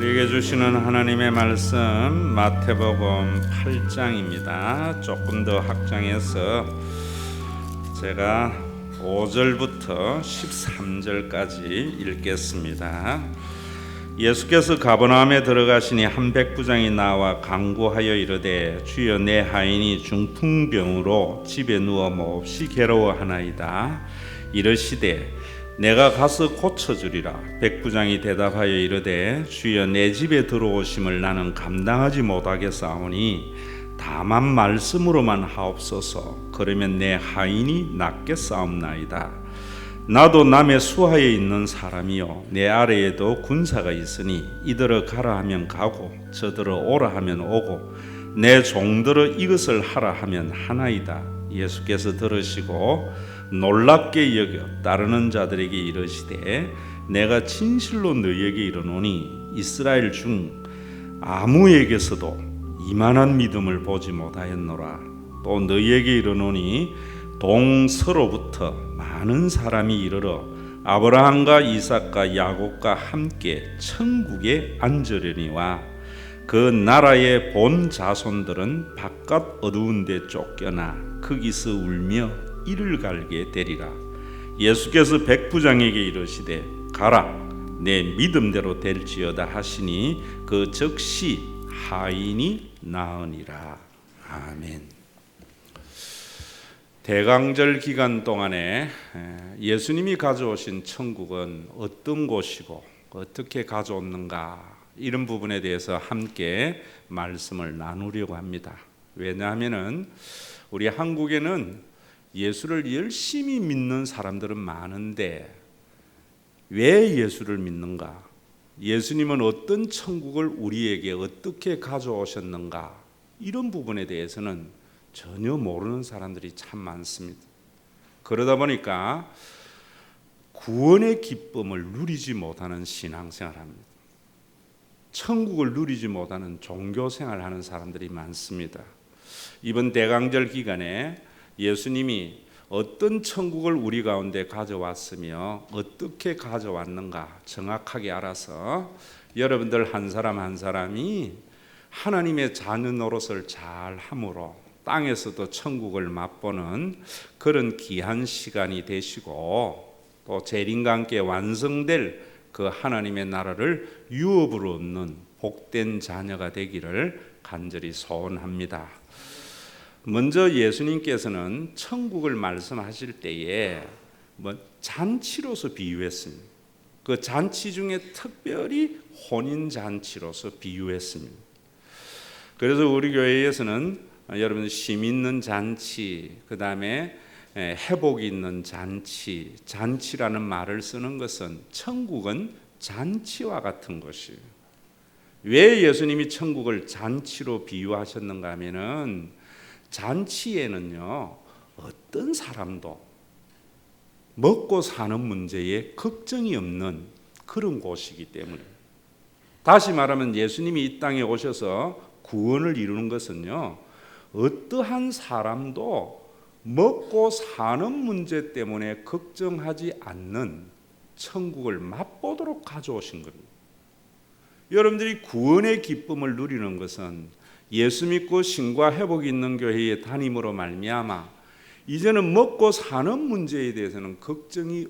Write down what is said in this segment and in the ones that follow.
우리에게 주시는 하나님의 말씀 마태복음 8장입니다. 조금 더 확장해서 제가 5절부터 13절까지 읽겠습니다. 예수께서 가버나움에 들어가시니 한 백부장이 나와 간구하여 이르되 주여 내 하인이 중풍병으로 집에 누워 몹시 괴로워하나이다. 이르시되 내가 가서 고쳐주리라. 백부장이 대답하여 이르되 주여 내 집에 들어오심을 나는 감당하지 못하겠사오니 다만 말씀으로만 하옵소서. 그러면 내 하인이 낫겠사옵나이다. 나도 남의 수하에 있는 사람이요 내 아래에도 군사가 있으니 이들어 가라 하면 가고 저들어 오라 하면 오고 내 종들어 이것을 하라 하면 하나이다. 예수께서 들으시고 놀랍게 여겨 따르는 자들에게 이르시되 내가 진실로 너희에게 이르노니 이스라엘 중 아무에게서도 이만한 믿음을 보지 못하였노라. 또 너희에게 이르노니 동서로부터 많은 사람이 이르러 아브라함과 이삭과 야곱과 함께 천국에 앉으려니와 그 나라의 본 자손들은 바깥 어두운 데 쫓겨나 거기서 울며 이를 갈게 되리라. 예수께서 백부장에게 이르시되 가라 내 믿음대로 될지어다 하시니 그 즉시 하인이 나으니라. 아멘. 대강절 기간 동안에 예수님이 가져오신 천국은 어떤 곳이고 어떻게 가져왔는가 이런 부분에 대해서 함께 말씀을 나누려고 합니다. 왜냐하면은 우리 한국에는 예수를 열심히 믿는 사람들은 많은데 왜 예수를 믿는가? 예수님은 어떤 천국을 우리에게 어떻게 가져오셨는가? 이런 부분에 대해서는 전혀 모르는 사람들이 참 많습니다. 그러다 보니까 구원의 기쁨을 누리지 못하는 신앙생활합니다. 천국을 누리지 못하는 종교생활하는 사람들이 많습니다. 이번 대강절 기간에 예수님이 어떤 천국을 우리 가운데 가져왔으며 어떻게 가져왔는가 정확하게 알아서 여러분들 한 사람 한 사람이 하나님의 자녀 노릇을 잘 함으로 땅에서도 천국을 맛보는 그런 귀한 시간이 되시고 또 재림과 함께 완성될 그 하나님의 나라를 유업으로 얻는 복된 자녀가 되기를 간절히 소원합니다. 먼저 예수님께서는 천국을 말씀하실 때에 잔치로서 비유했습니다. 그 잔치 중에 특별히 혼인 잔치로서 비유했습니다. 그래서 우리 교회에서는 여러분 심 있는 잔치, 그 다음에 회복 있는 잔치, 잔치라는 말을 쓰는 것은 천국은 잔치와 같은 것이에요. 왜 예수님이 천국을 잔치로 비유하셨는가 하면은 잔치에는요 어떤 사람도 먹고 사는 문제에 걱정이 없는 그런 곳이기 때문에, 다시 말하면 예수님이 이 땅에 오셔서 구원을 이루는 것은요 어떠한 사람도 먹고 사는 문제 때문에 걱정하지 않는 천국을 맛보도록 가져오신 겁니다. 여러분들이 구원의 기쁨을 누리는 것은 예수 믿고 신과 회복이 있는 교회에 다님으로 말미암아 이제는 먹고 사는 문제에 대해서는 걱정이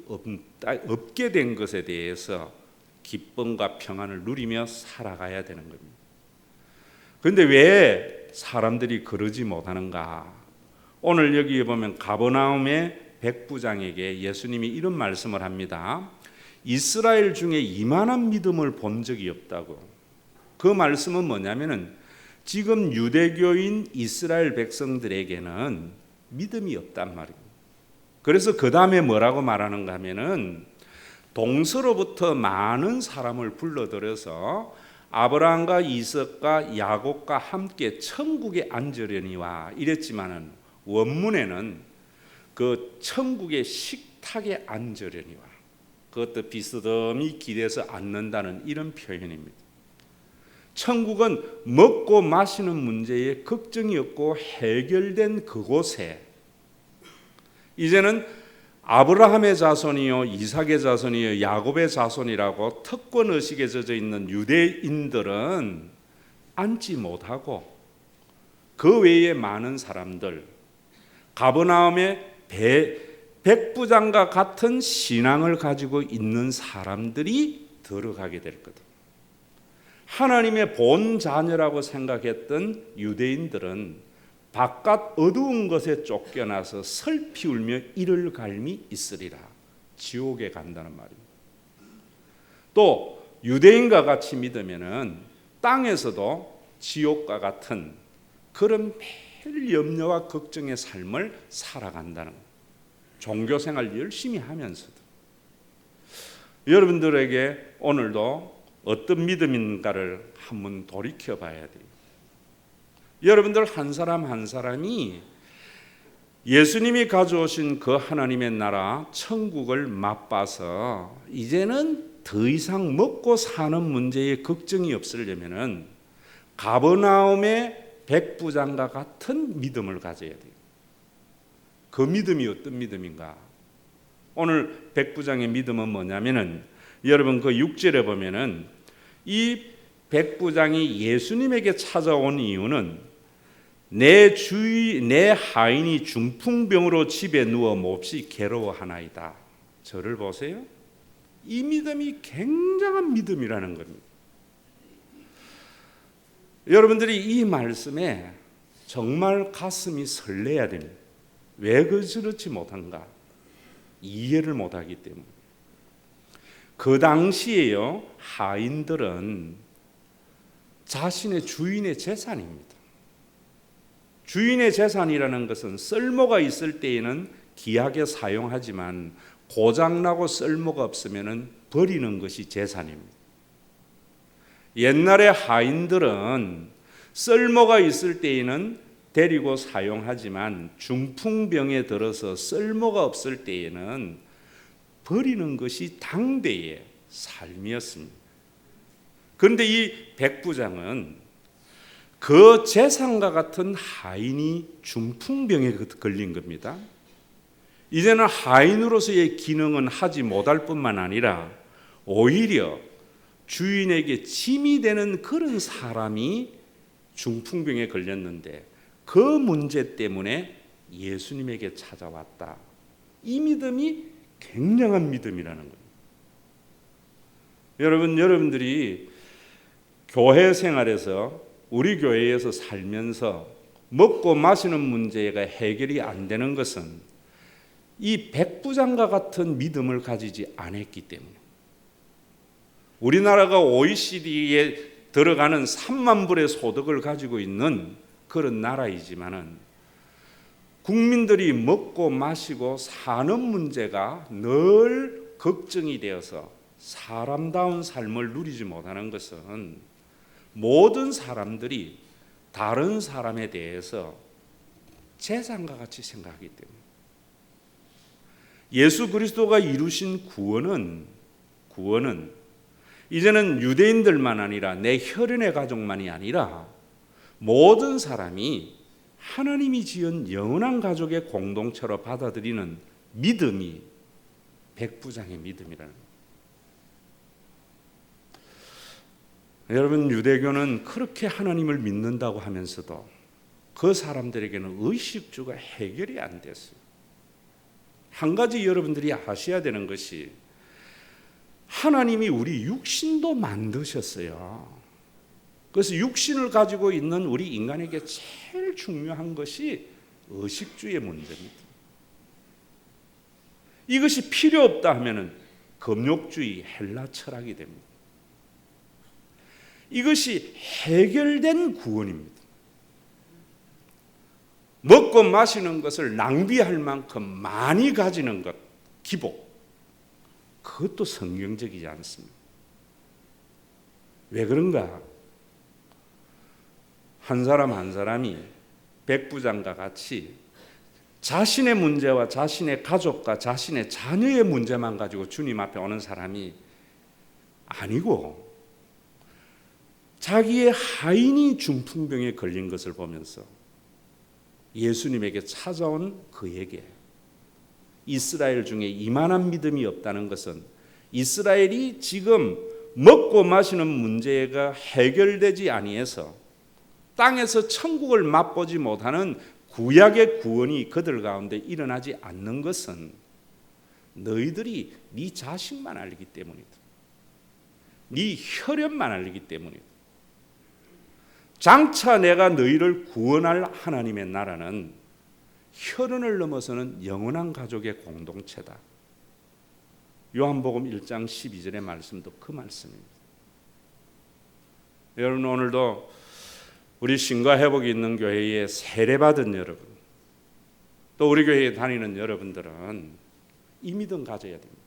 없게 된 것에 대해서 기쁨과 평안을 누리며 살아가야 되는 겁니다. 그런데 왜 사람들이 그러지 못하는가? 오늘 여기에 보면 가버나움의 백부장에게 예수님이 이런 말씀을 합니다. 이스라엘 중에 이만한 믿음을 본 적이 없다고. 그 말씀은 뭐냐면은 지금 유대교인 이스라엘 백성들에게는 믿음이 없단 말입니다. 그래서 그 다음에 뭐라고 말하는가 하면은 동서로부터 많은 사람을 불러들여서 아브라함과 이삭과 야곱과 함께 천국에 앉으려니와 이랬지만은 원문에는 그 천국의 식탁에 앉으려니와 그것도 비스듬히 기대서 앉는다는 이런 표현입니다. 천국은 먹고 마시는 문제에 걱정이 없고 해결된 그곳에 이제는 아브라함의 자손이요 이삭의 자손이요 야곱의 자손이라고 특권 의식에 젖어 있는 유대인들은 앉지 못하고 그 외에 많은 사람들, 가버나움의 백부장과 같은 신앙을 가지고 있는 사람들이 들어가게 될 거다. 하나님의 본 자녀라고 생각했던 유대인들은 바깥 어두운 것에 쫓겨나서 슬피 울며 이를 갈미 있으리라. 지옥에 간다는 말입니다. 또 유대인과 같이 믿으면은 땅에서도 지옥과 같은 그런 매일 염려와 걱정의 삶을 살아간다는 거예요. 종교 생활 열심히 하면서도. 여러분들에게 오늘도 어떤 믿음인가를 한번 돌이켜 봐야 돼요. 여러분들 한 사람 한 사람이 예수님이 가져오신 그 하나님의 나라 천국을 맛봐서 이제는 더 이상 먹고 사는 문제에 걱정이 없으려면은 가버나움의 백부장과 같은 믿음을 가져야 돼요. 그 믿음이 어떤 믿음인가? 오늘 백부장의 믿음은 뭐냐면은 여러분 그 6절에 보면은 이 백부장이 예수님에게 찾아온 이유는 내 하인이 중풍병으로 집에 누워 몹시 괴로워하나이다. 저를 보세요. 이 믿음이 굉장한 믿음이라는 겁니다. 여러분들이 이 말씀에 정말 가슴이 설레야 됩니다. 왜 그렇지 못한가? 이해를 못하기 때문에. 그 당시에요, 하인들은 자신의 주인의 재산입니다. 주인의 재산이라는 것은 쓸모가 있을 때에는 귀하게 사용하지만 고장나고 쓸모가 없으면 버리는 것이 재산입니다. 옛날의 하인들은 쓸모가 있을 때에는 데리고 사용하지만 중풍병에 들어서 쓸모가 없을 때에는 버리는 것이 당대의 삶이었습니다. 그런데 이 백부장은 그 재산과 같은 하인이 중풍병에 걸린 겁니다. 이제는 하인으로서의 기능은 하지 못할 뿐만 아니라 오히려 주인에게 짐이 되는 그런 사람이 중풍병에 걸렸는데 그 문제 때문에 예수님에게 찾아왔다. 이 믿음이 굉장한 믿음이라는 거예요. 여러분들이 교회 생활에서 우리 교회에서 살면서 먹고 마시는 문제가 해결이 안 되는 것은 이 백부장과 같은 믿음을 가지지 않았기 때문에 우리나라가 OECD에 들어가는 3만 불의 소득을 가지고 있는 그런 나라이지만은 국민들이 먹고 마시고 사는 문제가 늘 걱정이 되어서 사람다운 삶을 누리지 못하는 것은 모든 사람들이 다른 사람에 대해서 재산과 같이 생각하기 때문에 예수 그리스도가 이루신 구원은 이제는 유대인들만 아니라 내 혈연의 가족만이 아니라 모든 사람이 하나님이 지은 영원한 가족의 공동체로 받아들이는 믿음이 백부장의 믿음이라는 거예요. 여러분, 유대교는 그렇게 하나님을 믿는다고 하면서도 그 사람들에게는 의식주가 해결이 안 됐어요. 한 가지 여러분들이 아셔야 되는 것이 하나님이 우리 육신도 만드셨어요. 그래서 육신을 가지고 있는 우리 인간에게 제일 중요한 것이 의식주의 문제입니다. 이것이 필요 없다 하면은 금욕주의, 헬라 철학이 됩니다. 이것이 해결된 구원입니다. 먹고 마시는 것을 낭비할 만큼 많이 가지는 것, 기복, 그것도 성경적이지 않습니다. 왜 그런가? 한 사람 한 사람이 백부장과 같이 자신의 문제와 자신의 가족과 자신의 자녀의 문제만 가지고 주님 앞에 오는 사람이 아니고 자기의 하인이 중풍병에 걸린 것을 보면서 예수님에게 찾아온 그에게 이스라엘 중에 이만한 믿음이 없다는 것은 이스라엘이 지금 먹고 마시는 문제가 해결되지 아니해서 땅에서 천국을 맛보지 못하는 구약의 구원이 그들 가운데 일어나지 않는 것은 너희들이 네 자식만 알기 때문이다. 네 혈연만 알기 때문이다. 장차 내가 너희를 구원할 하나님의 나라는 혈연을 넘어서는 영원한 가족의 공동체다. 요한복음 1장 12절의 말씀도 그 말씀입니다. 여러분, 오늘도 우리 신과 회복이 있는 교회에 세례받은 여러분, 또 우리 교회에 다니는 여러분들은 이 믿음 가져야 됩니다.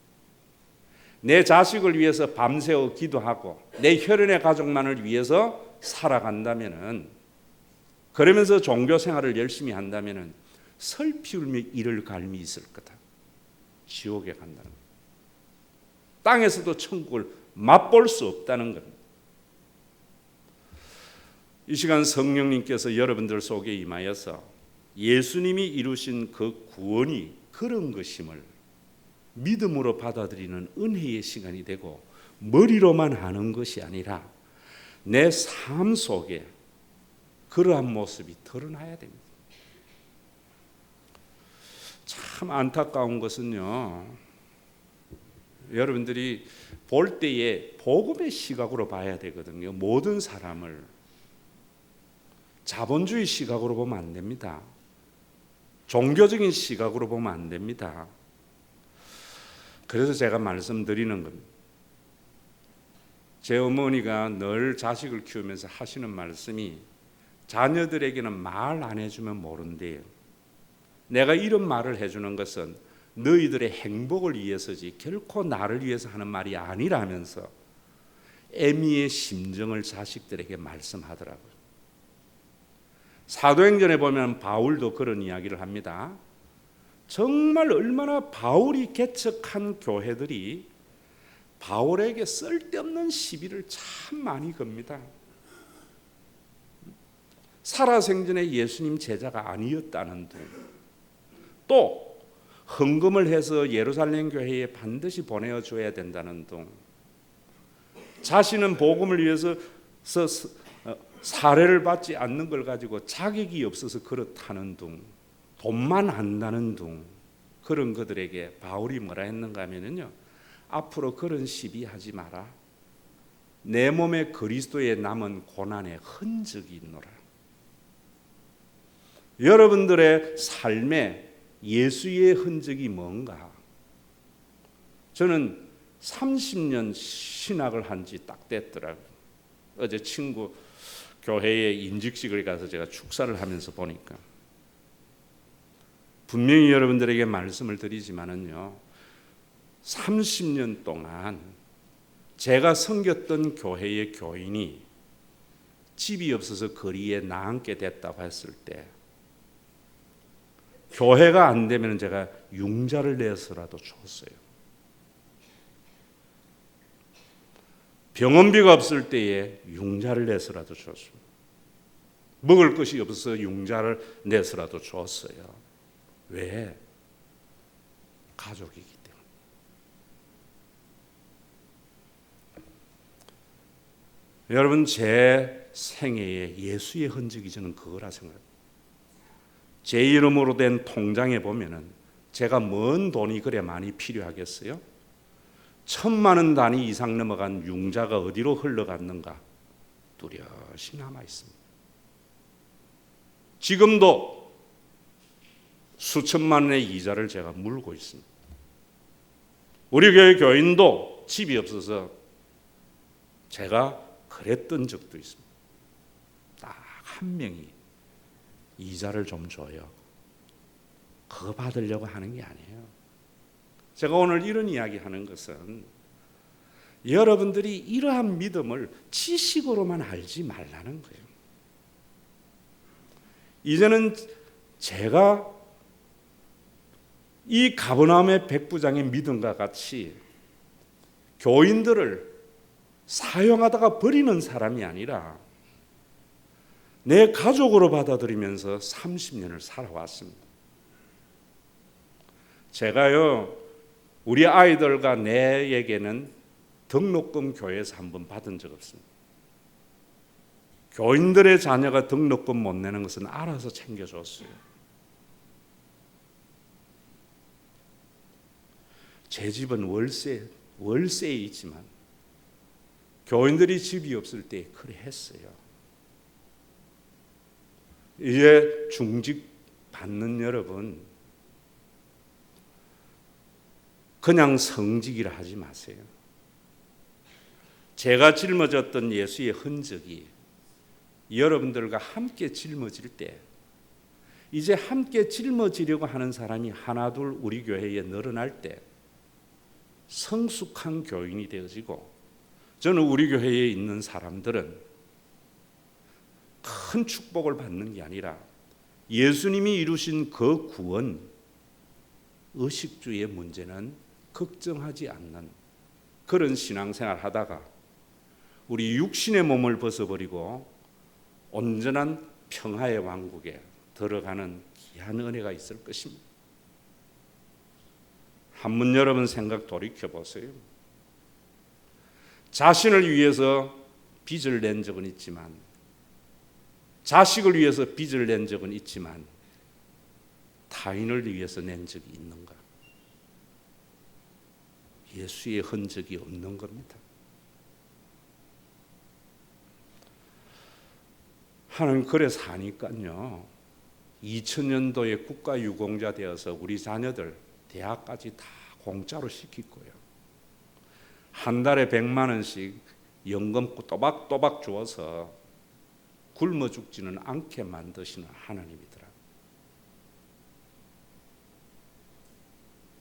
내 자식을 위해서 밤새워 기도하고 내 혈연의 가족만을 위해서 살아간다면은, 그러면서 종교 생활을 열심히 한다면은 슬피 울며 이를 갈미 있을 거다. 지옥에 간다는 겁니다. 땅에서도 천국을 맛볼 수 없다는 겁니다. 이 시간 성령님께서 여러분들 속에 임하여서 예수님이 이루신 그 구원이 그런 것임을 믿음으로 받아들이는 은혜의 시간이 되고, 머리로만 하는 것이 아니라 내 삶 속에 그러한 모습이 드러나야 됩니다. 참 안타까운 것은요, 여러분들이 볼 때에 복음의 시각으로 봐야 되거든요. 모든 사람을 자본주의 시각으로 보면 안 됩니다. 종교적인 시각으로 보면 안 됩니다. 그래서 제가 말씀드리는 겁니다. 제 어머니가 늘 자식을 키우면서 하시는 말씀이, 자녀들에게는 말 안 해주면 모른대요. 내가 이런 말을 해주는 것은 너희들의 행복을 위해서지 결코 나를 위해서 하는 말이 아니라면서 애미의 심정을 자식들에게 말씀하더라고요. 사도행전에 보면 바울도 그런 이야기를 합니다. 정말 얼마나 바울이 개척한 교회들이 바울에게 쓸데없는 시비를 참 많이 겁니다. 살아생전에 예수님 제자가 아니었다는 둥, 또 헌금을 해서 예루살렘 교회에 반드시 보내줘야 된다는 둥, 자신은 복음을 위해서 사례를 받지 않는 걸 가지고 자격이 없어서 그렇다는 둥, 돈만 안다는 둥, 그런 그들에게 바울이 뭐라 했는가 하면요, 앞으로 그런 시비하지 마라. 내 몸에 그리스도의 남은 고난의 흔적이 있노라. 여러분들의 삶에 예수의 흔적이 뭔가? 저는 30년 신학을 한 지 딱 됐더라고요. 어제 친구 교회에 인직식을 가서 제가 축사를 하면서 보니까, 분명히 여러분들에게 말씀을 드리지만은요, 30년 동안 제가 섬겼던 교회의 교인이 집이 없어서 거리에 나앉게 됐다고 했을 때, 교회가 안 되면 제가 융자를 내서라도 줬어요. 병원비가 없을 때에 융자를 내서라도 줬습니다. 먹을 것이 없어서 융자를 내서라도 줬어요. 왜? 가족이기 때문에. 여러분, 제 생애에 예수의 흔적이 저는 그거라 생각합니다. 제 이름으로 된 통장에 보면은 제가 뭔 돈이 그래 많이 필요하겠어요? 1,000만 원 단위 이상 넘어간 융자가 어디로 흘러갔는가 뚜렷이 남아 있습니다. 지금도 수천만 원의 이자를 제가 물고 있습니다. 우리 교회 교인도 집이 없어서 제가 그랬던 적도 있습니다. 딱 한 명이 이자를 좀 줘요. 그거 받으려고 하는 게 아니에요. 제가 오늘 이런 이야기 하는 것은 여러분들이 이러한 믿음을 지식으로만 알지 말라는 거예요. 이제는 제가 이 가버나움의 백부장의 믿음과 같이 교인들을 사용하다가 버리는 사람이 아니라 내 가족으로 받아들이면서 30년을 살아왔습니다. 제가요 우리 아이들과 내에게는 등록금 교회에서 한번 받은 적 없습니다. 교인들의 자녀가 등록금 못 내는 것은 알아서 챙겨줬어요. 제 집은 월세에 있지만 교인들이 집이 없을 때 그래 했어요. 이제 중직 받는 여러분, 그냥 성직이라 하지 마세요. 제가 짊어졌던 예수의 흔적이 여러분들과 함께 짊어질 때, 이제 함께 짊어지려고 하는 사람이 하나둘 우리 교회에 늘어날 때 성숙한 교인이 되어지고, 저는 우리 교회에 있는 사람들은 큰 축복을 받는 게 아니라 예수님이 이루신 그 구원, 의식주의 문제는 걱정하지 않는 그런 신앙생활 하다가 우리 육신의 몸을 벗어버리고 온전한 평화의 왕국에 들어가는 귀한 은혜가 있을 것입니다. 한번 여러분 생각 돌이켜 보세요. 자신을 위해서 빚을 낸 적은 있지만, 자식을 위해서 빚을 낸 적은 있지만 타인을 위해서 낸 적이 있는가? 예수의 흔적이 없는 겁니다. 하나님 그래 사니까요 2000년도에 국가유공자 되어서 우리 자녀들 대학까지 다 공짜로 시킬 거예요. 한 달에 100만 원씩 연금 또박또박 주어서 굶어 죽지는 않게 만드시는 하나님이더라.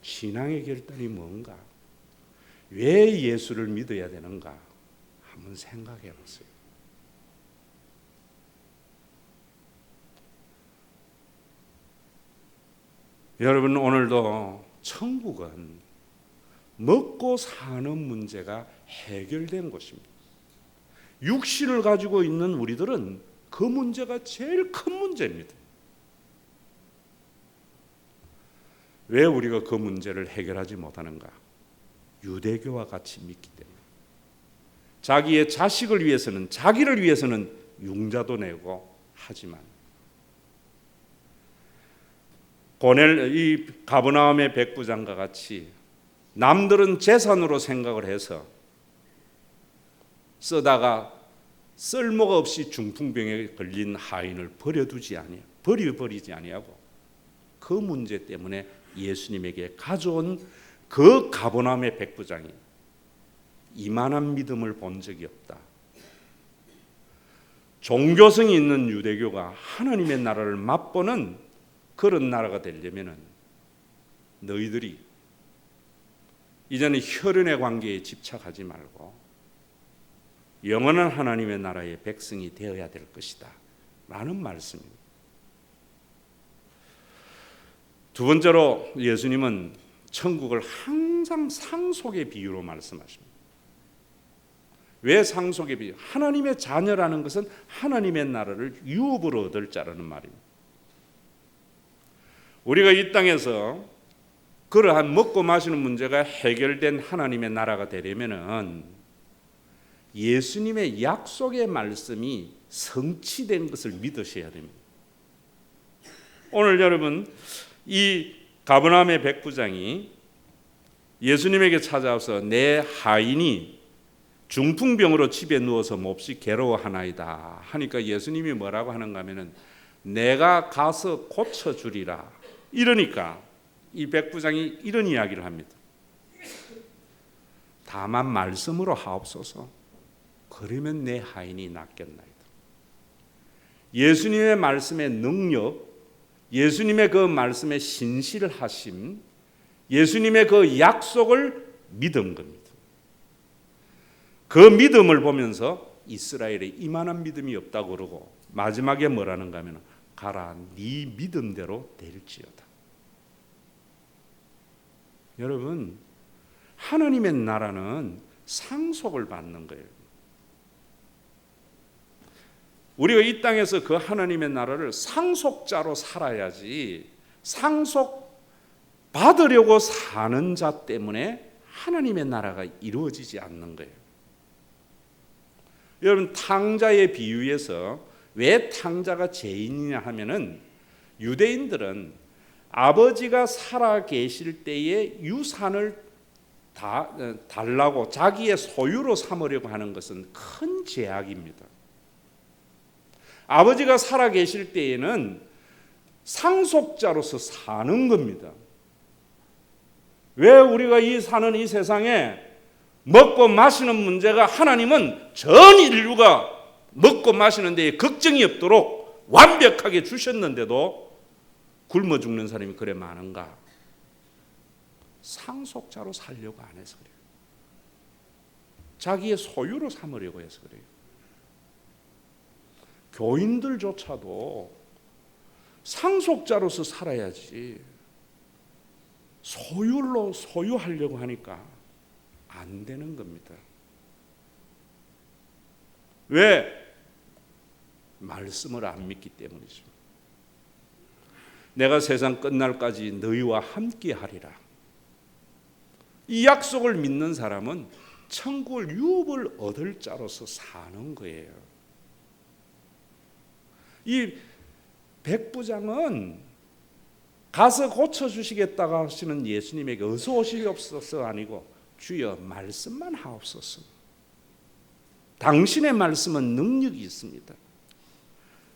신앙의 결단이 뭔가? 왜 예수를 믿어야 되는가? 한번 생각해 보세요. 여러분, 오늘도 천국은 먹고 사는 문제가 해결된 곳입니다. 육신을 가지고 있는 우리들은 그 문제가 제일 큰 문제입니다. 왜 우리가 그 문제를 해결하지 못하는가? 유대교와 같이 믿기 때문에. 자기의 자식을 위해서는, 자기를 위해서는 융자도 내고 하지만 이 가버나움의 백부장과 같이 남들은 재산으로 생각을 해서 쓰다가 쓸모가 없이 중풍병에 걸린 하인을 버려버리지 아니하고 그 문제 때문에 예수님에게 가져온 그 가버나움의 백부장이 이만한 믿음을 본 적이 없다. 종교성이 있는 유대교가 하나님의 나라를 맛보는 그런 나라가 되려면 너희들이 이제는 혈연의 관계에 집착하지 말고 영원한 하나님의 나라의 백성이 되어야 될 것이다 라는 말씀입니다. 두 번째로 예수님은 천국을 항상 상속의 비유로 말씀하십니다. 왜 상속의 비유? 하나님의 자녀라는 것은 하나님의 나라를 유업으로 얻을 자라는 말입니다. 우리가 이 땅에서 그러한 먹고 마시는 문제가 해결된 하나님의 나라가 되려면은 예수님의 약속의 말씀이 성취된 것을 믿으셔야 됩니다. 오늘 여러분, 이 가버나움의 백부장이 예수님에게 찾아와서 내 하인이 중풍병으로 집에 누워서 몹시 괴로워하나이다 하니까 예수님이 뭐라고 하는가 하면은 내가 가서 고쳐주리라. 이러니까 이 백부장이 이런 이야기를 합니다. 다만 말씀으로 하옵소서. 그러면 내 하인이 낫겠나이다. 예수님의 말씀의 능력, 예수님의 그 말씀의 신실하심, 예수님의 그 약속을 믿은 겁니다. 그 믿음을 보면서 이스라엘에 이만한 믿음이 없다고 그러고 마지막에 뭐라는가 하면 가라 네 믿음대로 될지어다. 여러분, 하나님의 나라는 상속을 받는 거예요. 우리가 이 땅에서 그 하나님의 나라를 상속자로 살아야지 상속 받으려고 사는 자 때문에 하나님의 나라가 이루어지지 않는 거예요. 여러분, 탕자의 비유에서 왜 탕자가 죄인이냐 하면은, 유대인들은 아버지가 살아 계실 때에 유산을 달라고 자기의 소유로 삼으려고 하는 것은 큰 죄악입니다. 아버지가 살아 계실 때에는 상속자로서 사는 겁니다. 왜 우리가 사는 이 세상에 먹고 마시는 문제가, 하나님은 전 인류가 먹고 마시는 데에 걱정이 없도록 완벽하게 주셨는데도 굶어 죽는 사람이 그래 많은가? 상속자로 살려고 안 해서 그래요. 자기의 소유로 삼으려고 해서 그래요. 교인들조차도 상속자로서 살아야지 소유하려고 하니까 안 되는 겁니다. 왜? 말씀을 안 믿기 때문이죠. 내가 세상 끝날까지 너희와 함께 하리라. 이 약속을 믿는 사람은 천국을 유업을 얻을 자로서 사는 거예요. 이 백부장은 가서 고쳐주시겠다고 하시는 예수님에게 어서 오시옵소서 아니고 주여 말씀만 하옵소서. 당신의 말씀은 능력이 있습니다.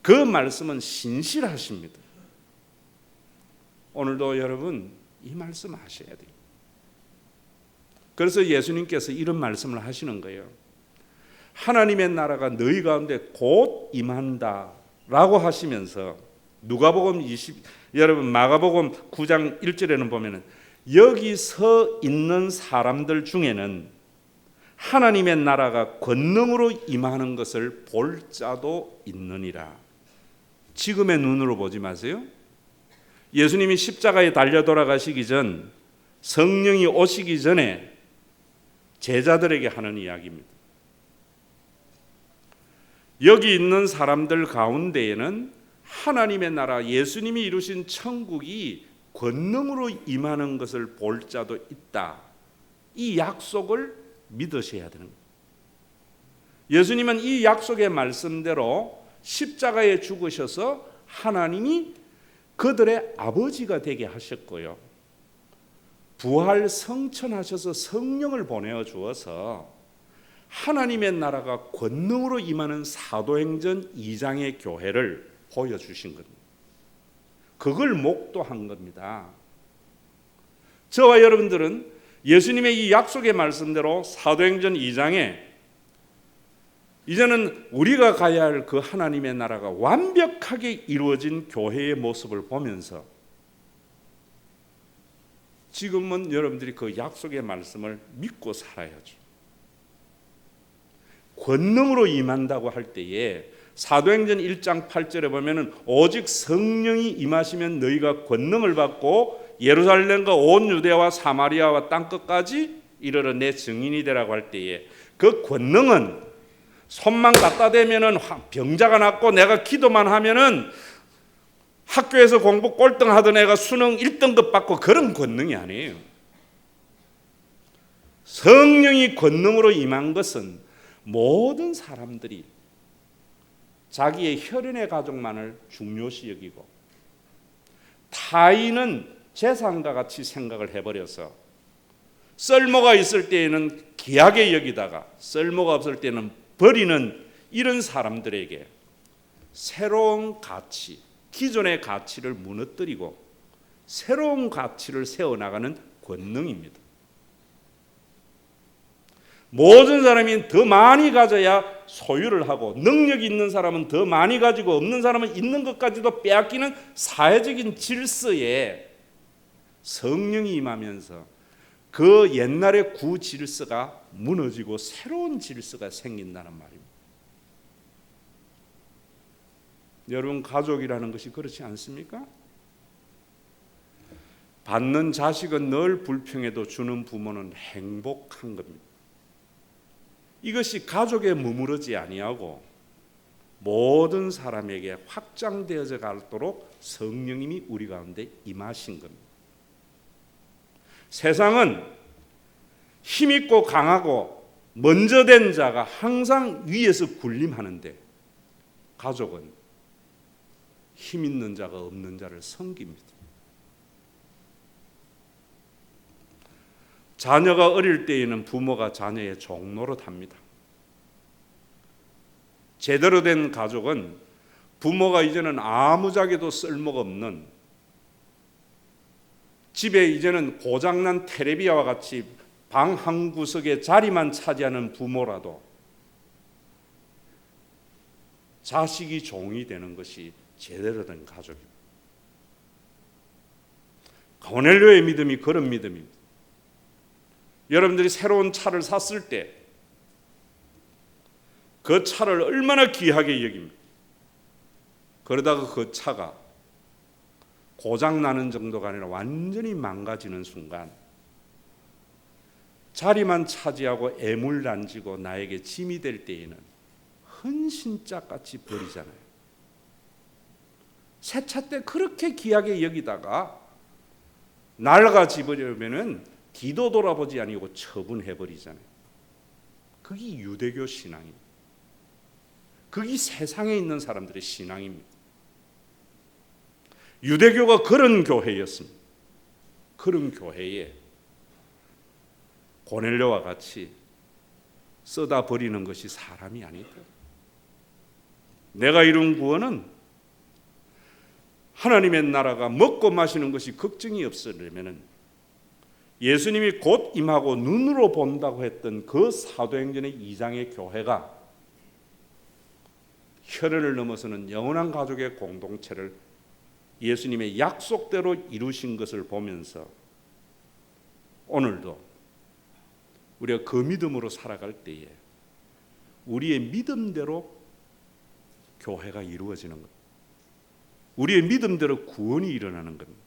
그 말씀은 신실하십니다. 오늘도 여러분 이 말씀 하셔야 돼요. 그래서 예수님께서 이런 말씀을 하시는 거예요. 하나님의 나라가 너희 가운데 곧 임한다 라고 하시면서, 여러분 마가복음 9장 1절에는 보면은 여기 서 있는 사람들 중에는 하나님의 나라가 권능으로 임하는 것을 볼 자도 있느니라. 지금의 눈으로 보지 마세요. 예수님이 십자가에 달려 돌아가시기 전, 성령이 오시기 전에 제자들에게 하는 이야기입니다. 여기 있는 사람들 가운데에는 하나님의 나라, 예수님이 이루신 천국이 권능으로 임하는 것을 볼 자도 있다. 이 약속을 믿으셔야 되는 거예요. 예수님은 이 약속의 말씀대로 십자가에 죽으셔서 하나님이 그들의 아버지가 되게 하셨고요, 부활 성천하셔서 성령을 보내어 주어서 하나님의 나라가 권능으로 임하는 사도행전 2장의 교회를 보여주신 겁니다. 그걸 목도한 겁니다. 저와 여러분들은 예수님의 이 약속의 말씀대로 사도행전 2장에 이제는 우리가 가야 할 그 하나님의 나라가 완벽하게 이루어진 교회의 모습을 보면서 지금은 여러분들이 그 약속의 말씀을 믿고 살아야죠. 권능으로 임한다고 할 때에 사도행전 1장 8절에 보면은 오직 성령이 임하시면 너희가 권능을 받고 예루살렘과 온 유대와 사마리아와 땅끝까지 이르러 내 증인이 되라고 할 때에, 그 권능은 손만 갖다 대면은 병자가 낫고, 내가 기도만 하면은 학교에서 공부 꼴등하던 애가 수능 1등급 받고 그런 권능이 아니에요. 성령이 권능으로 임한 것은 모든 사람들이 자기의 혈연의 가족만을 중요시 여기고 타인은 재산과 같이 생각을 해버려서 쓸모가 있을 때에는 귀하게 여기다가 쓸모가 없을 때는 버리는 이런 사람들에게 새로운 가치, 기존의 가치를 무너뜨리고 새로운 가치를 세워나가는 권능입니다. 모든 사람이 더 많이 가져야 소유를 하고, 능력이 있는 사람은 더 많이 가지고 없는 사람은 있는 것까지도 빼앗기는 사회적인 질서에 성령이 임하면서 그 옛날의 구질서가 무너지고 새로운 질서가 생긴다는 말입니다. 여러분, 가족이라는 것이 그렇지 않습니까? 받는 자식은 늘 불평해도 주는 부모는 행복한 겁니다. 이것이 가족에 머무르지 아니하고 모든 사람에게 확장되어져 가도록 성령님이 우리 가운데 임하신 겁니다. 세상은 힘있고 강하고 먼저 된 자가 항상 위에서 군림하는데 가족은 힘 있는 자가 없는 자를 섬깁니다. 자녀가 어릴 때에는 부모가 자녀의 종노릇합니다. 제대로 된 가족은 부모가 이제는 아무짝에도 쓸모가 없는, 집에 이제는 고장난 텔레비와 같이 방 한 구석에 자리만 차지하는 부모라도 자식이 종이 되는 것이 제대로 된 가족입니다. 고넬료의 믿음이 그런 믿음입니다. 여러분들이 새로운 차를 샀을 때 그 차를 얼마나 귀하게 여깁니까? 그러다가 그 차가 고장나는 정도가 아니라 완전히 망가지는 순간 자리만 차지하고 애물단지고 나에게 짐이 될 때에는 헌신짝같이 버리잖아요. 새 차 때 그렇게 귀하게 여기다가 낡아지버리면은 뒤도 돌아보지 아니고 처분해버리잖아요. 그게 유대교 신앙입니다. 그게 세상에 있는 사람들의 신앙입니다. 유대교가 그런 교회였습니다. 그런 교회에 고넬료와 같이 써다 버리는 것이 사람이 아니다. 내가 이룬 구원은 하나님의 나라가 먹고 마시는 것이 걱정이 없으려면 예수님이 곧 임하고 눈으로 본다고 했던 그 사도행전의 2장의 교회가 혈연을 넘어서는 영원한 가족의 공동체를 예수님의 약속대로 이루신 것을 보면서 오늘도 우리가 그 믿음으로 살아갈 때에 우리의 믿음대로 교회가 이루어지는 것, 우리의 믿음대로 구원이 일어나는 겁니다.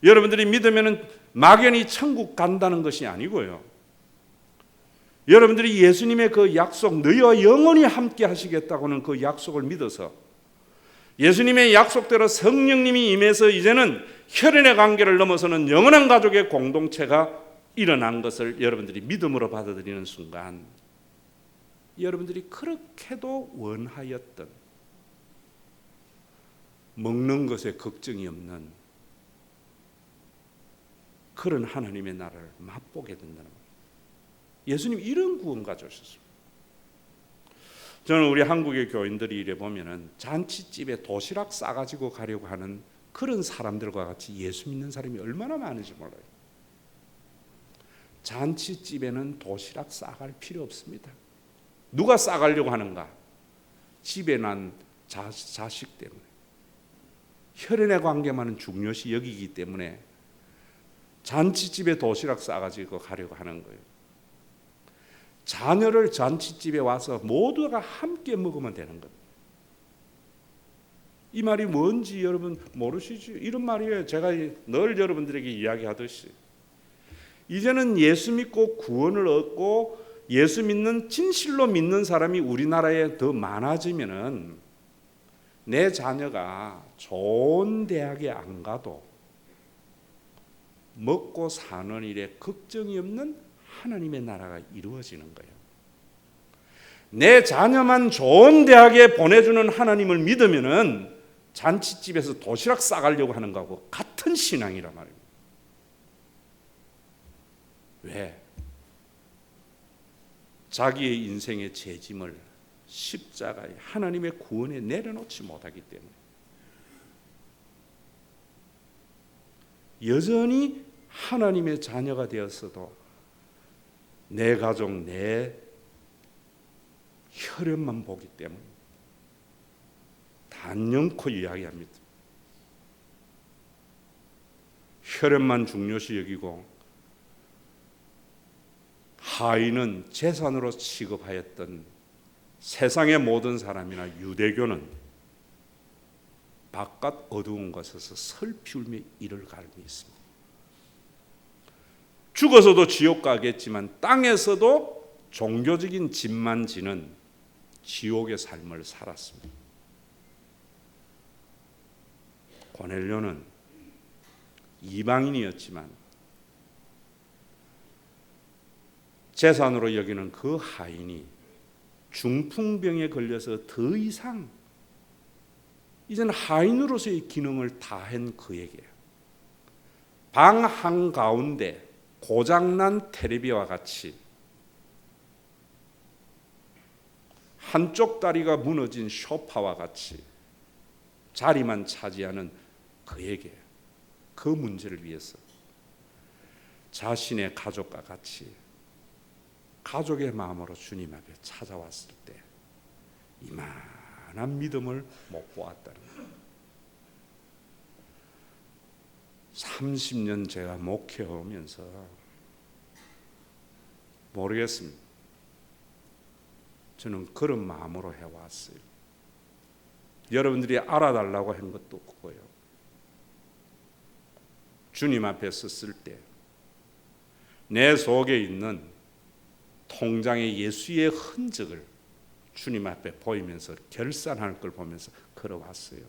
여러분들이 믿으면 막연히 천국 간다는 것이 아니고요. 여러분들이 예수님의 그 약속, 너희와 영원히 함께 하시겠다고는 그 약속을 믿어서 예수님의 약속대로 성령님이 임해서 이제는 혈연의 관계를 넘어서는 영원한 가족의 공동체가 일어난 것을 여러분들이 믿음으로 받아들이는 순간 여러분들이 그렇게도 원하였던 먹는 것에 걱정이 없는 그런 하나님의 나라를 맛보게 된다는 겁니다. 예수님 이런 구원 가져오셨습니다. 저는 우리 한국의 교인들이 이래 보면은 잔치집에 도시락 싸가지고 가려고 하는 그런 사람들과 같이 예수 믿는 사람이 얼마나 많은지 몰라요. 잔치집에는 도시락 싸갈 필요 없습니다. 누가 싸가려고 하는가? 집에 난 자식 때문에, 혈연의 관계만은 중요시 여기기 때문에 잔치집에 도시락 싸가지고 가려고 하는 거예요. 자녀를 잔치집에 와서 모두가 함께 먹으면 되는 겁니다. 이 말이 뭔지 여러분 모르시죠? 이런 말이에요. 제가 늘 여러분들에게 이야기하듯이 이제는 예수 믿고 구원을 얻고 예수 믿는 진실로 믿는 사람이 우리나라에 더 많아지면은 내 자녀가 좋은 대학에 안 가도 먹고 사는 일에 걱정이 없는 하나님의 나라가 이루어지는 거예요. 내 자녀만 좋은 대학에 보내주는 하나님을 믿으면은 잔치집에서 도시락 싸가려고 하는 거하고 같은 신앙이란 말입니다. 왜? 자기의 인생의 죄짐을 십자가에 하나님의 구원에 내려놓지 못하기 때문에 여전히 하나님의 자녀가 되었어도 내 가족, 내 혈연만 보기 때문에 단연코 이야기합니다. 혈연만 중요시 여기고 하인은 재산으로 취급하였던 세상의 모든 사람이나 유대교는 바깥 어두운 곳에서 슬피 울며 이를 갈미 있습니다. 죽어서도 지옥 가겠지만 땅에서도 종교적인 짐만 지는 지옥의 삶을 살았습니다. 고넬료는 이방인이었지만 재산으로 여기는 그 하인이 중풍병에 걸려서 더 이상 이제는 하인으로서의 기능을 다한 그에게 방 한가운데 고장난 텔레비와 같이 한쪽 다리가 무너진 소파와 같이 자리만 차지하는 그에게 그 문제를 위해서 자신의 가족과 같이 가족의 마음으로 주님 앞에 찾아왔을 때 이만한 믿음을 못 보았다는 거예요. 30년 제가 목회하면서 모르겠습니다. 저는 그런 마음으로 해왔어요. 여러분들이 알아달라고 한 것도 없고요. 주님 앞에 섰을 때 내 속에 있는 통장의 예수의 흔적을 주님 앞에 보이면서 결산할 걸 보면서 걸어왔어요.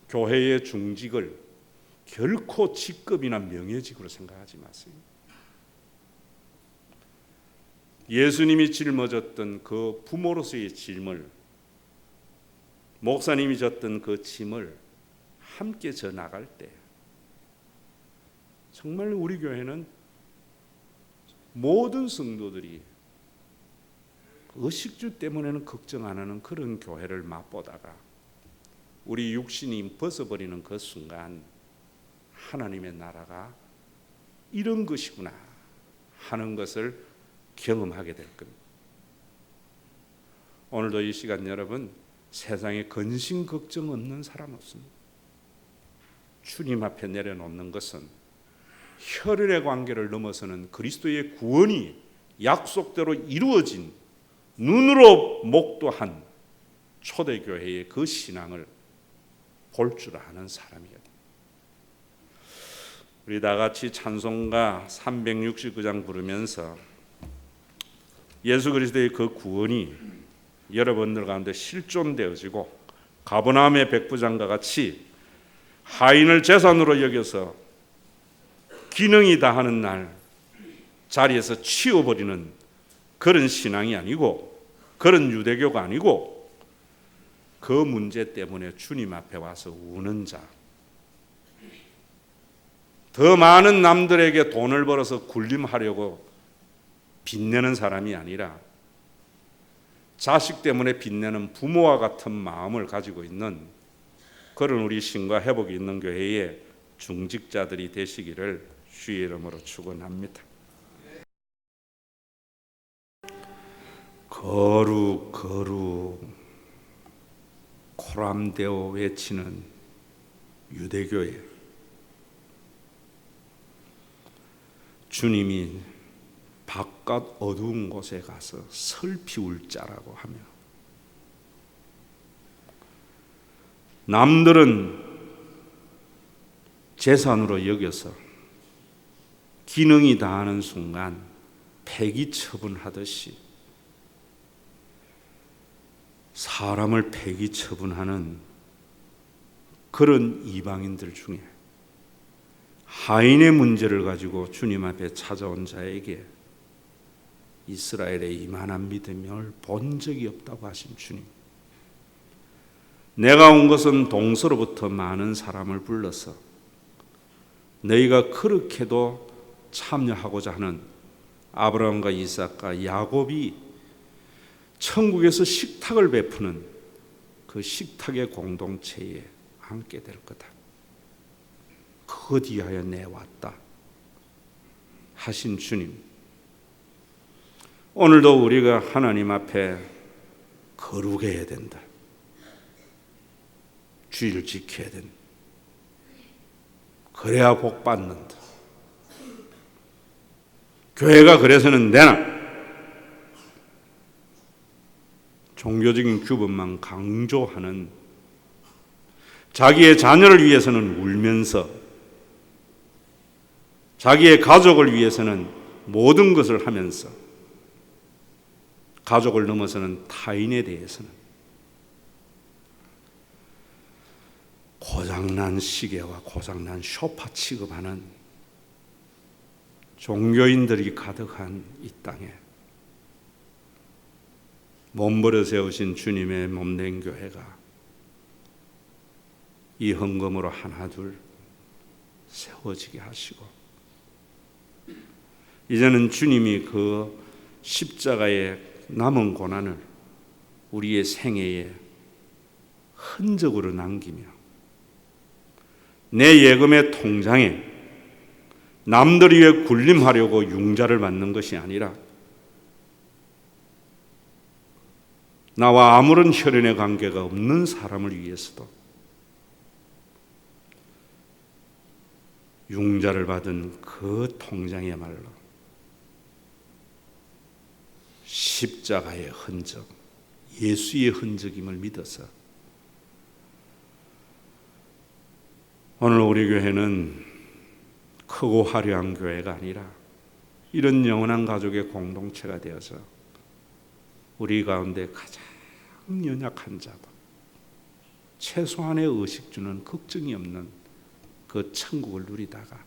교회의 중직을 결코 직급이나 명예직으로 생각하지 마세요. 예수님이 짊어졌던 그 부모로서의 짐을, 목사님이 졌던 그 짐을 함께 져 나갈 때 정말 우리 교회는 모든 성도들이 의식주 때문에는 걱정 안 하는 그런 교회를 맛보다가 우리 육신이 벗어버리는 그 순간 하나님의 나라가 이런 것이구나 하는 것을 경험하게 될 겁니다. 오늘도 이 시간 여러분, 세상에 근심 걱정 없는 사람 없습니다. 주님 앞에 내려놓는 것은 혈연의 관계를 넘어서는 그리스도의 구원이 약속대로 이루어진 눈으로 목도한 초대교회의 그 신앙을 볼 줄 아는 사람이야. 우리 다 같이 찬송가 369장 부르면서 예수 그리스도의 그 구원이 여러분들 가운데 실존되어지고 가버나움의 백부장과 같이 하인을 재산으로 여겨서 기능이 다하는 날 자리에서 치워버리는 그런 신앙이 아니고 그런 유대교가 아니고 그 문제 때문에 주님 앞에 와서 우는 자, 더 많은 남들에게 돈을 벌어서 군림하려고 빚내는 사람이 아니라 자식 때문에 빚내는 부모와 같은 마음을 가지고 있는 그런 우리 신과 회복이 있는 교회의 중직자들이 되시기를 주의 이름으로 축원합니다. 거룩 거룩 코람데오 외치는 유대교회, 주님이 바깥 어두운 곳에 가서 슬피 자라고 하며 남들은 재산으로 여겨서 기능이 다하는 순간 폐기 처분하듯이 사람을 폐기 처분하는 그런 이방인들 중에 하인의 문제를 가지고 주님 앞에 찾아온 자에게 이스라엘의 이만한 믿음을 본 적이 없다고 하신 주님, 내가 온 것은 동서로부터 많은 사람을 불러서 너희가 그렇게도 참여하고자 하는 아브라함과 이삭과 야곱이 천국에서 식탁을 베푸는 그 식탁의 공동체에 앉게 될 거다. 그 뒤하여 내왔다 하신 주님, 오늘도 우리가 하나님 앞에 거룩해야 된다. 주의를 지켜야 된다. 그래야 복 받는다. 교회가 그래서는 되나? 종교적인 규범만 강조하는, 자기의 자녀를 위해서는 울면서 자기의 가족을 위해서는 모든 것을 하면서 가족을 넘어서는 타인에 대해서는 고장난 시계와 고장난 소파 취급하는 종교인들이 가득한 이 땅에 몸버려 세우신 주님의 몸된 교회가 이 헌금으로 하나둘 세워지게 하시고, 이제는 주님이 그 십자가의 남은 고난을 우리의 생애에 흔적으로 남기며 내 예금의 통장에 남들 위해 군림하려고 융자를 받는 것이 아니라 나와 아무런 혈연의 관계가 없는 사람을 위해서도 융자를 받은 그 통장이야말로 십자가의 흔적, 예수의 흔적임을 믿어서 오늘 우리 교회는 크고 화려한 교회가 아니라 이런 영원한 가족의 공동체가 되어서 우리 가운데 가장 연약한 자도 최소한의 의식 주는 걱정이 없는 그 천국을 누리다가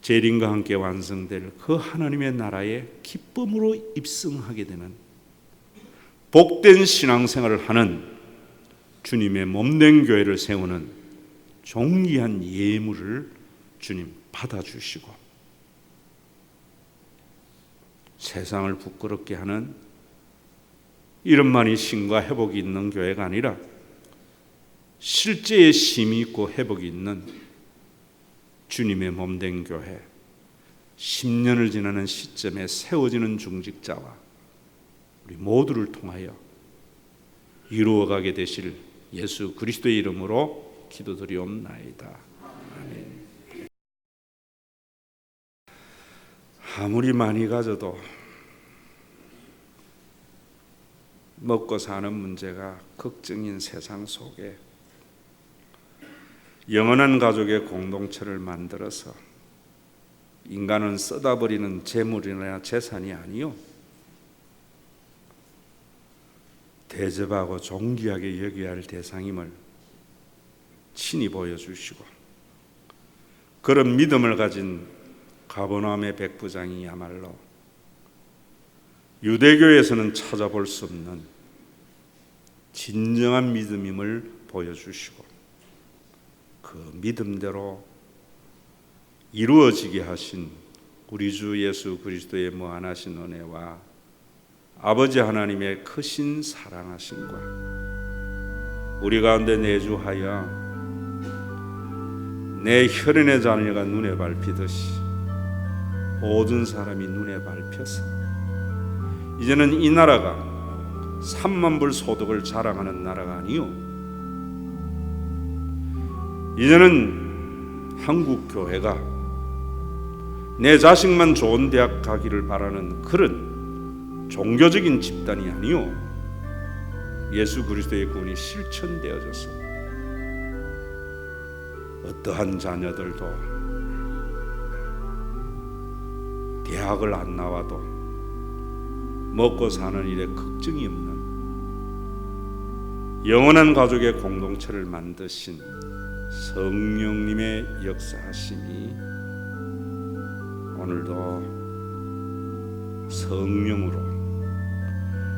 재림과 함께 완성될 그 하나님의 나라의 기쁨으로 입성하게 되는 복된 신앙생활을 하는 주님의 몸된 교회를 세우는 존귀한 예물을 주님 받아주시고, 세상을 부끄럽게 하는 이름만이 신과 회복이 있는 교회가 아니라 실제의 힘이 있고 회복이 있는 주님의 몸된 교회, 10년을 지나는 시점에 세워지는 중직자와 우리 모두를 통하여 이루어가게 되실 예수 그리스도의 이름으로 기도드리옵나이다. 아멘. 아무리 많이 가져도 먹고 사는 문제가 걱정인 세상 속에 영원한 가족의 공동체를 만들어서 인간은 쏟아버리는 재물이나 재산이 아니요, 대접하고 존귀하게 여겨야 할 대상임을 친히 보여주시고, 그런 믿음을 가진 가버나움의 백부장이야말로 유대교에서는 찾아볼 수 없는 진정한 믿음임을 보여주시고, 그 믿음대로 이루어지게 하신 우리 주 예수 그리스도의 무한하신 은혜와 아버지 하나님의 크신 사랑하심과 우리 가운데 내주하여 내 혈연의 자녀가 눈에 밟히듯이 모든 사람이 눈에 밟혀서 이제는 이 나라가 3만 불 소득을 자랑하는 나라가 아니요, 이제는 한국 교회가 내 자식만 좋은 대학 가기를 바라는 그런 종교적인 집단이 아니요, 예수 그리스도의 구원이 실천되어져서 어떠한 자녀들도 대학을 안 나와도 먹고 사는 일에 걱정이 없는 영원한 가족의 공동체를 만드신 성령님의 역사하심이 오늘도 성령으로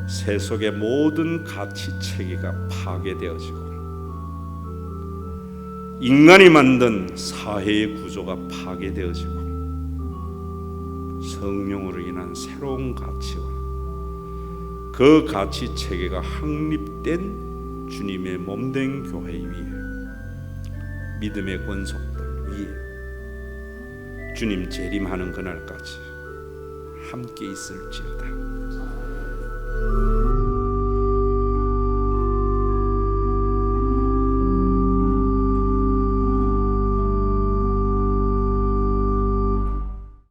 세속의 모든 가치 체계가 파괴되어지고 인간이 만든 사회의 구조가 파괴되어지고 성령으로 인한 새로운 가치와 그 가치 체계가 확립된 주님의 몸된 교회 위에, 믿음의 권속들 위에 주님 재림하는 그날까지 함께 있을지어다.